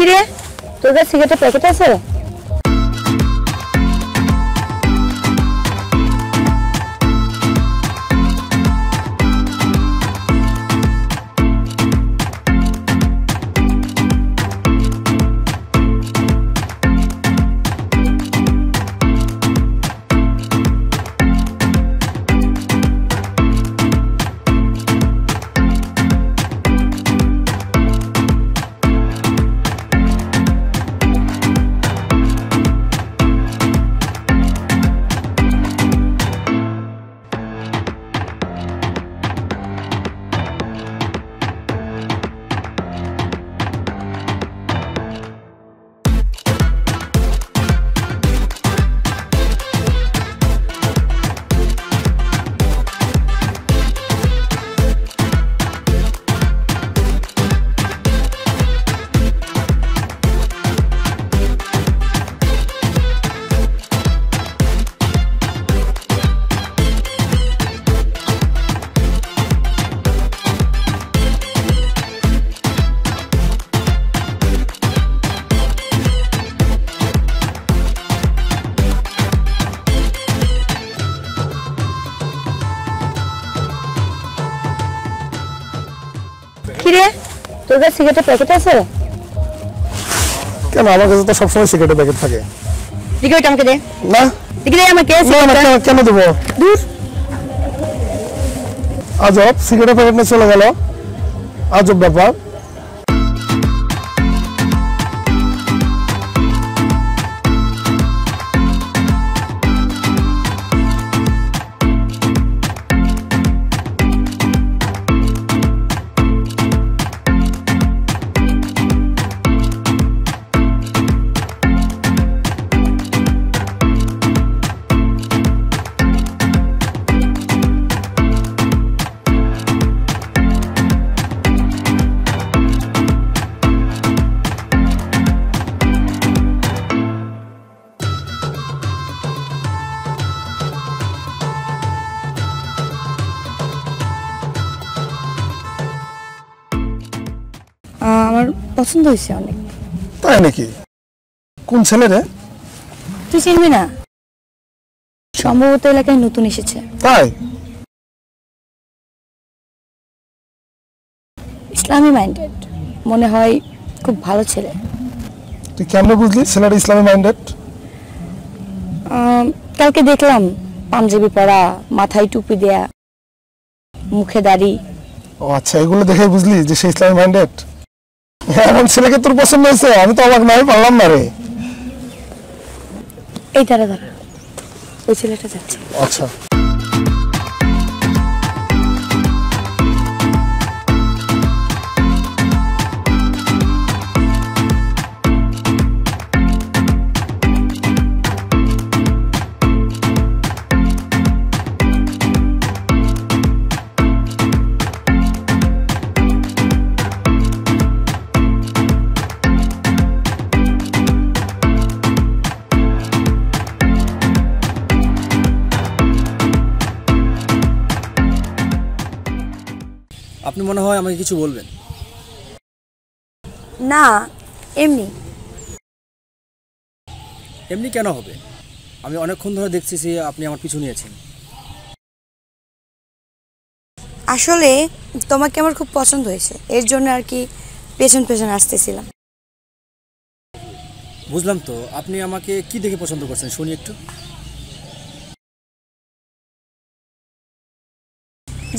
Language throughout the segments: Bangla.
কিরে তোর কাছে সিগারেটের প্যাকেট আছে? কিরে তোর কাছে সিগারেটের প্যাকেট আছে? কেন আমার কাছে তো সবসময় সিগারেটের প্যাকেট থাকে। সিগারেট আমাকে দে। না দেখি দে আমাকে কেন দেবো? দূর আজব, সিগারেটের প্যাকেট নিয়ে চলে গেল, আজব ব্যাপার। আমার পছন্দ হয়েছে অনেক। তাই নাকি? কোন ছেলে রে? তুই চিনবি না, সম্ভবত এলাকায় নতুন এসেছে। তাই? ইসলামী মাইন্ডেড, মনে হয় খুব ভালো ছেলে। তুই কেমনে বুঝলি ছেলেটা ইসলামী মাইন্ডেড? কালকে দেখলাম পাঞ্জাবি পরা, মাথায় টুপি দেয়া, মুখে দাড়ি। ও আচ্ছা, এগুলো দেখে বুঝলি যে সে ইসলামী মাইন্ডেড? এমন ছেলেকে তোর পছন্দ হয়েছে? আমি তো অবাক নাই পারলাম না রে। এই দাঁড়া দাঁড়া, ওই ছেলেটা যাচ্ছে। আচ্ছা আপনি মনে হয় আমাকে কিছু বলবেন? না, এমনি। এমনি কেন হবে? আমি অনেকক্ষণ ধরে দেখছি যে আপনি আমার পিছু নিয়েছেন। আসলে তোমাকে আমার খুব পছন্দ হয়েছে, এর জন্য আর কি পেছন পেছন আসতেছিলাম। বুঝলাম তো, আপনি আমাকে কি দেখে পছন্দ করছেন শুনি একটু।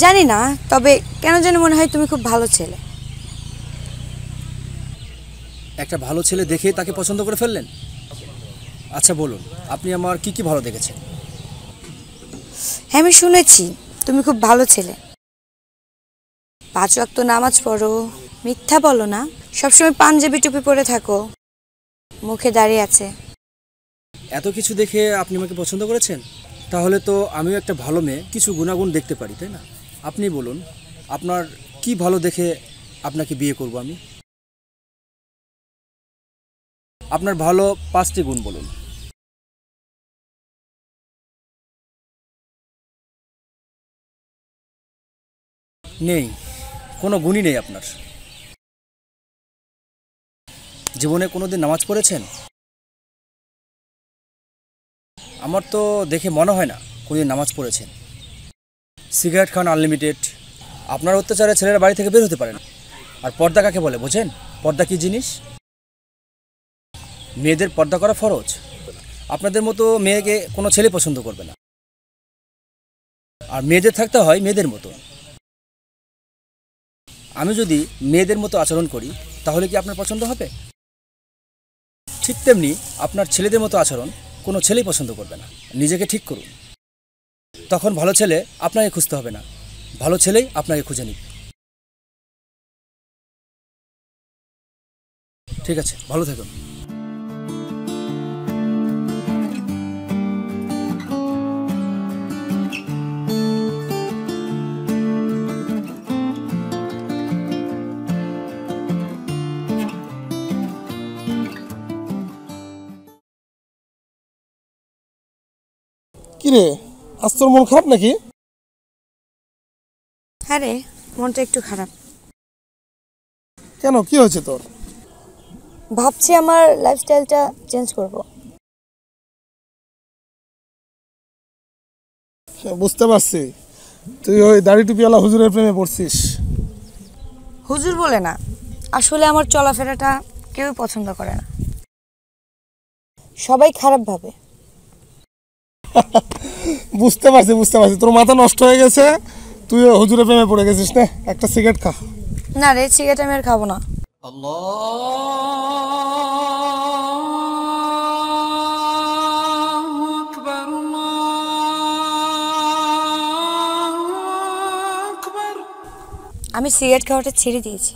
জানি না, তবে কেন জানি মনে হয় তুমি খুব ভালো ছেলে। একটা ভালো ছেলে দেখে তাকে পছন্দ করে ফেললেন? আচ্ছা বলুন, আপনি আমার কি কি ভালো দেখেছেন? হ্যাঁ, আমি শুনেছি তুমি খুব ভালো ছেলে। 5 ওয়াক্ত নামাজ পড়ো, মিথ্যা বলো না, সবসময় পাঞ্জাবি টুপি পরে থাকো, মুখে দাড়ি আছে। এত কিছু দেখে আপনি আমাকে পছন্দ করেছেন? তাহলে তো আমিও একটা ভালো মেয়ে কিছু গুণাগুণ দেখতে পারি, তাই না? আপনি বলুন, আপনার কি ভালো দেখে আপনাকে বিয়ে করব আমি? আপনার ভালো 5টি গুণ বলুন। নেই, কোনো গুণই নেই আপনার। জীবনে কোনোদিন নামাজ পড়েছেন? আমার তো দেখে মনে হয় না কোনোদিন নামাজ পড়েছেন। সিগারেট খান আনলিমিটেড, আপনার অত্যাচারে ছেলেরা বাড়ি থেকে বের হতে পারে না। আর পর্দা কাকে বলে বোঝেন? পর্দা কী জিনিস? মেয়েদের পর্দা করা ফরজ। আপনাদের মতো মেয়েকে কোনো ছেলে পছন্দ করবে না, আর মেয়েদের থাকতে হয় মেয়েদের মতো। আমি যদি মেয়েদের মতো আচরণ করি তাহলে কি আপনার পছন্দ হবে? ঠিক তেমনি আপনার ছেলেদের মতো আচরণ কোনো ছেলেই পছন্দ করবে না। নিজেকে ঠিক করুন, তখন ভালো ছেলে আপনাকে খুঁজতে হবে না, ভালো ছেলেই আপনাকে খুঁজে নিবে। ঠিক আছে, ভালো থাকুন। কিরে, আজ তোর মন খারাপ নাকি? হ্যাঁ রে, মনটা একটু খারাপ। কেন, কি হয়েছে তোর? ভাবছি আমার লাইফস্টাইলটা চেঞ্জ করব। বুঝতে পারছি, তুই ওই দাড়ি টুপিওয়ালা হুজুরের প্রেমে পড়ছিস। হুজুর বলে না, আসলে আমার চলাফেরাটা কেউ পছন্দ করে না, সবাই খারাপ ভাবে। বুঝতে পারছি, তোর মাথা নষ্ট হয়ে গেছে, তুই হুজুরের প্রেমে পড়ে গেছিস। না, একটা সিগারেট খা। না রে, সিগারেট আমি আর খাবো না। আমি সিগারেট খাওয়াটা ছেড়ে দিয়েছি।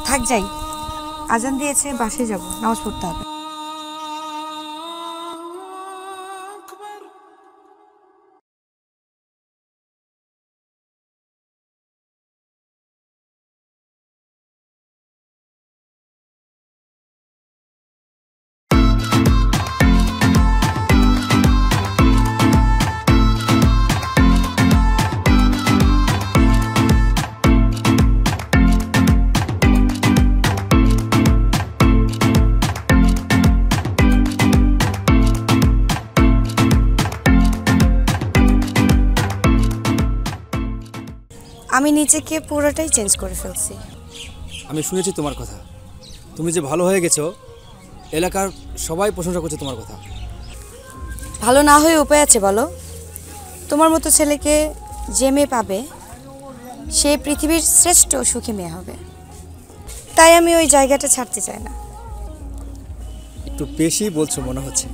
থাক যাই, আজান দিয়েছে, বাসায় যাব, নামাজ পড়তে হবে। আমি নিজেকে পুরোটাই চেঞ্জ করে ফেলছি। আমি শুনেছি তোমার কথা, তুমি যে ভালো হয়ে গেছো, এলাকার সবাই প্রশংসা করছে তোমার কথা। ভালো না হয়ে উপায় আছে বলো? তোমার মতো ছেলেকে যে মেয়ে পাবে সে পৃথিবীর শ্রেষ্ঠ সুখী মেয়ে হবে, তাই আমি ওই জায়গাটা ছাড়তে চাই না। একটু বেশি বলছো মনে হচ্ছে।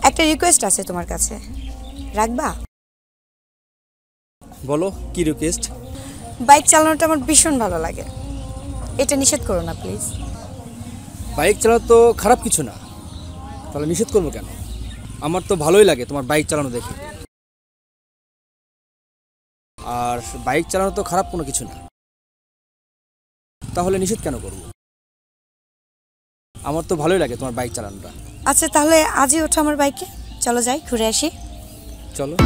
একটা রিকোয়েস্ট আছে তোমার কাছে, রাখবা? বলো, কি রিকোয়েস্ট? বাইক চালানোটা আমার ভীষণ ভালো লাগে, এটা নিষেধ করো না প্লিজ। বাইক চালানো তো খারাপ কিছু না, তাহলে নিষেধ করবো কেন? আমার তো ভালোই লাগে তোমার বাইক চালানো দেখে। আর বাইক চালানো তো খারাপ কোনো কিছু না, তাহলে নিষেধ কেন করব? আমার তো ভালোই লাগে তোমার বাইক চালানোটা। আচ্ছা তাহলে আজই ওঠো আমার বাইকে, চলো যাই ঘুরে আসি। চলো।